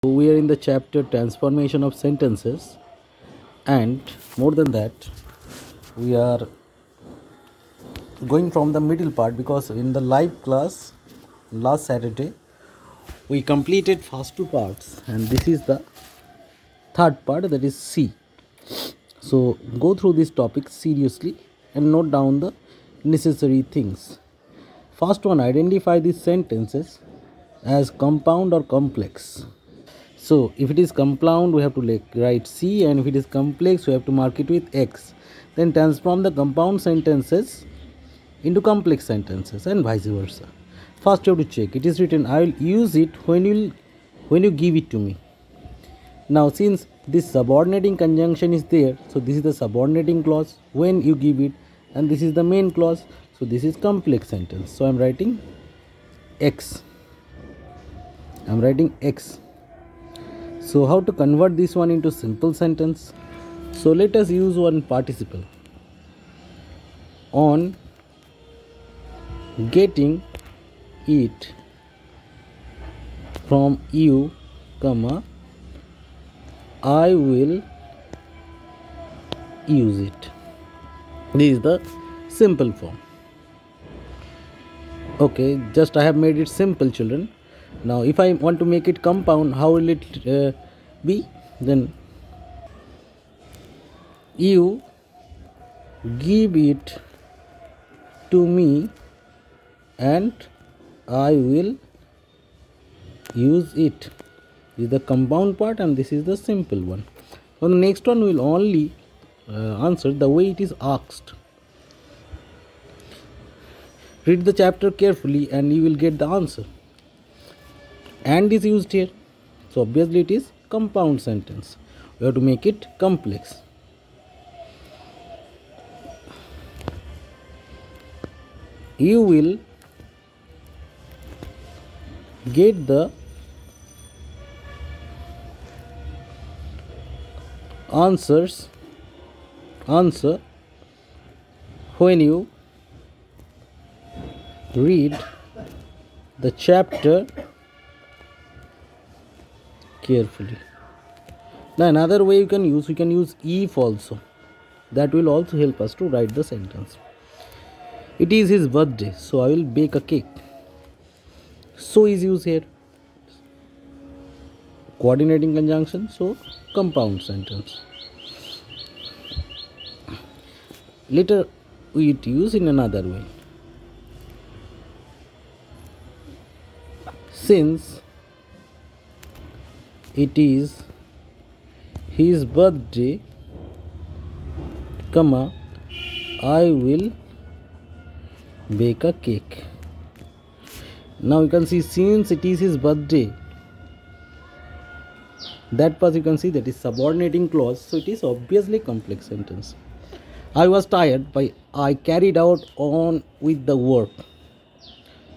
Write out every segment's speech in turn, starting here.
We are in the chapter transformation of sentences, and more than that, we are going from the middle part because in the live class last Saturday we completed first two parts and this is the third part, that is C. So go through this topic seriously and note down the necessary things. First one, identify these sentences as compound or complex. So if it is compound we have to write C, and if it is complex we have to mark it with X. Then transform the compound sentences into complex sentences and vice versa. First you have to check it is written I will use it when you give it to me. Now since this subordinating conjunction is there, so this is the subordinating clause when you give it, and this is the main clause, so this is complex sentence. So I am writing X. So how to convert this one into simple sentence? So let us use one participle. On getting it from you, comma, I will use it. This is the simple form. Okay, just I have made it simple, children. Now if I want to make it compound, how will it be? Then you give it to me and I will use it. This is the compound part and this is the simple one. On the next one we will only answer the way it is asked. Read the chapter carefully and you will get the answer. And is used here, so obviously it is compound sentence. We have to make it complex. You will get the answer when you read the chapter carefully. Now another way we can use if also. That will also help us to write the sentence. It is his birthday, so I will bake a cake. So is used here. Coordinating conjunction, so compound sentence. Later we use in another way. Since it is his birthday, comma, I will bake a cake. Now you can see since it is his birthday, that part you can see that is subordinating clause, so it is obviously complex sentence. I was tired but I carried on with the work.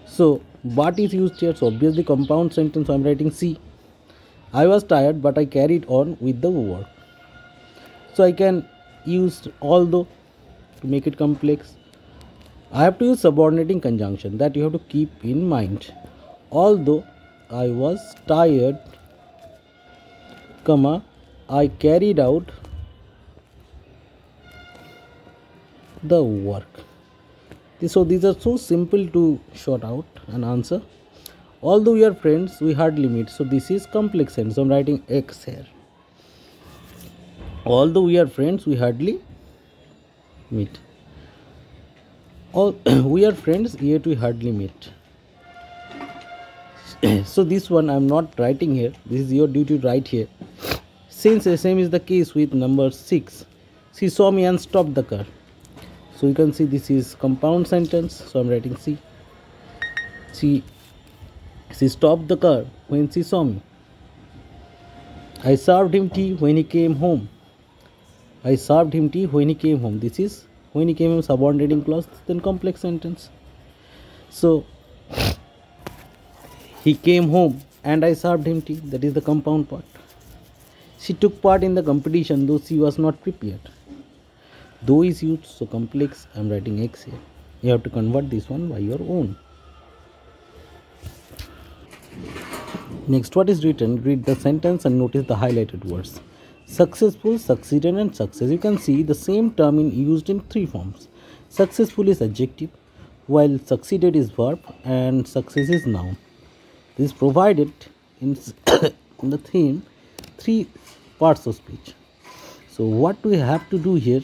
So but is used here, so obviously compound sentence, so I am writing C. I was tired but I carried on with the work. So I can use although to make it complex. I have to use subordinating conjunction, that you have to keep in mind. Although I was tired, comma, I carried out the work. So these are so simple to sort out and answer. Although we are friends, we hardly meet. So this is complex sentence. So I am writing X here. Although we are friends, we hardly meet. We are friends, yet we hardly meet. So this one I am not writing here. This is your duty to write here. Since the same is the case with number 6. She saw me and stopped the car. So you can see this is compound sentence. So I am writing C. She stopped the car when she saw me. I served him tea when he came home. This is when he came home, subordinating clause, then complex sentence. So he came home and I served him tea. That is the compound part. She took part in the competition though she was not prepared. Though is used, so complex, I am writing X here. You have to convert this one by your own. Next, what is written? Read the sentence and notice the highlighted words. Successful, succeeded, and success. You can see the same term used in three forms. Successful is adjective, while succeeded is verb, and success is noun. This is provided in, in the theme three parts of speech. So what do we have to do here?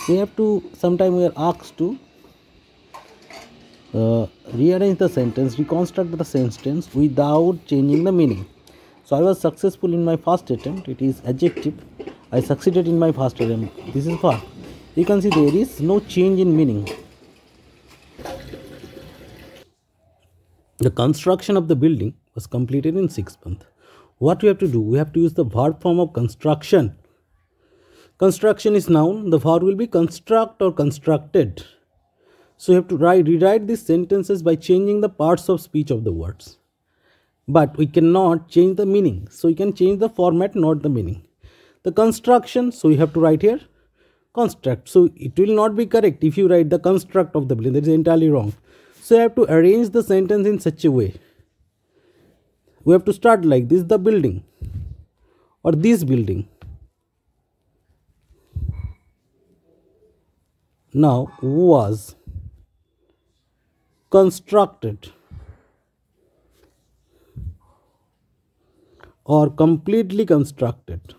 We have to, sometimes we are asked to rearrange the sentence, reconstruct the sentence without changing the meaning. So I was successful in my first attempt. It is adjective. I succeeded in my first attempt. This is verb. You can see there is no change in meaning. The construction of the building was completed in 6 months. What we have to do? We have to use the verb form of construction. Construction is noun. The verb will be construct or constructed. So you have to rewrite these sentences by changing the parts of speech of the words. But we cannot change the meaning. So you can change the format, not the meaning. The construction, so you have to write here construct. So it will not be correct if you write the construct of the building. That is entirely wrong. So you have to arrange the sentence in such a way. We have to start like this: the building or this building. Now was constructed or completely constructed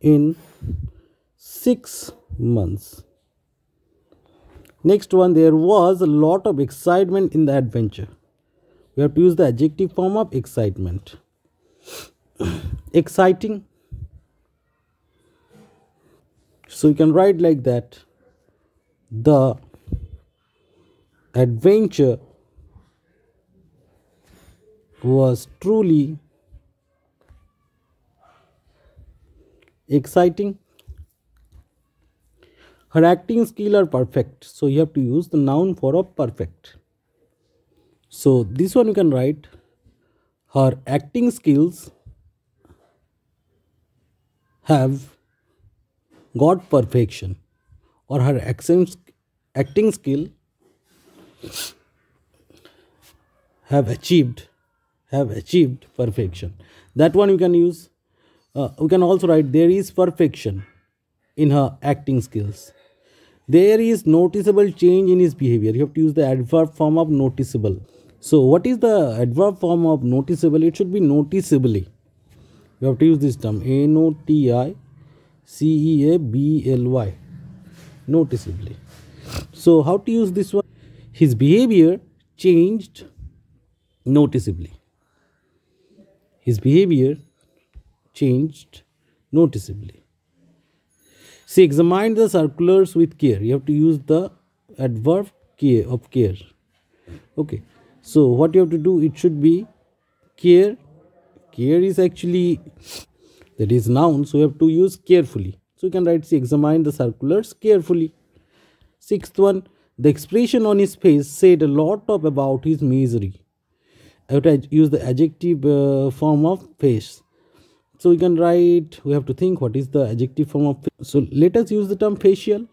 in 6 months. Next one, there was a lot of excitement in the adventure. We have to use the adjective form of excitement. Exciting. So you can write like that: the adventure was truly exciting. Her acting skills are perfect. So you have to use the noun form of perfect. So this one you can write: her acting skills have got perfection, or her acting skill have achieved perfection. That one you can use. We can also write: there is perfection in her acting skills. There is noticeable change in his behavior. You have to use the adverb form of noticeable. So what is the adverb form of noticeable? It should be noticeably. You have to use this term: noticeably. Noticeably. So how to use this one? His behavior changed noticeably. His behavior changed noticeably. She examined the circulars with care. You have to use the adverb care of care. Okay. So what you have to do? It should be care. Care is actually, that is noun. So you have to use carefully. So you can write: she examined the circulars carefully. Sixth one, the expression on his face said a lot about his misery. I have to use the adjective form of face. So we can write, we have to think what is the adjective form of face. So let us use the term facial.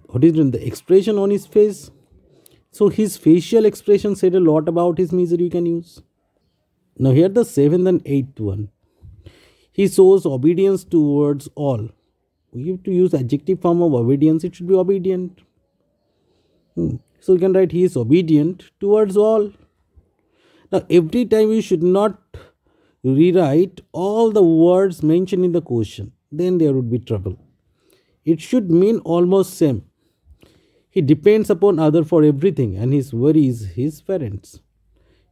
What is the expression on his face? So his facial expression said a lot about his misery, you can use. Now here the seventh and eighth one. He shows obedience towards all. We have to use adjective form of obedience. It should be obedient. So you can write: he is obedient towards all. Now every time you should not rewrite all the words mentioned in the question. Then there would be trouble. It should mean almost same. He depends upon other for everything, and his worries his parents.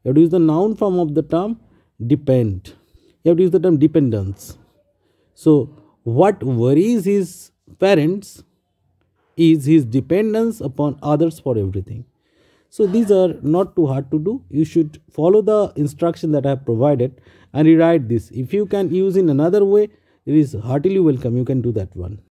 You have to use the noun form of the term depend. You have to use the term dependence. So what worries his parents is his dependence upon others for everything. So these are not too hard to do. You should follow the instruction that I have provided and rewrite this. If you can use in another way, it is heartily welcome. You can do that one.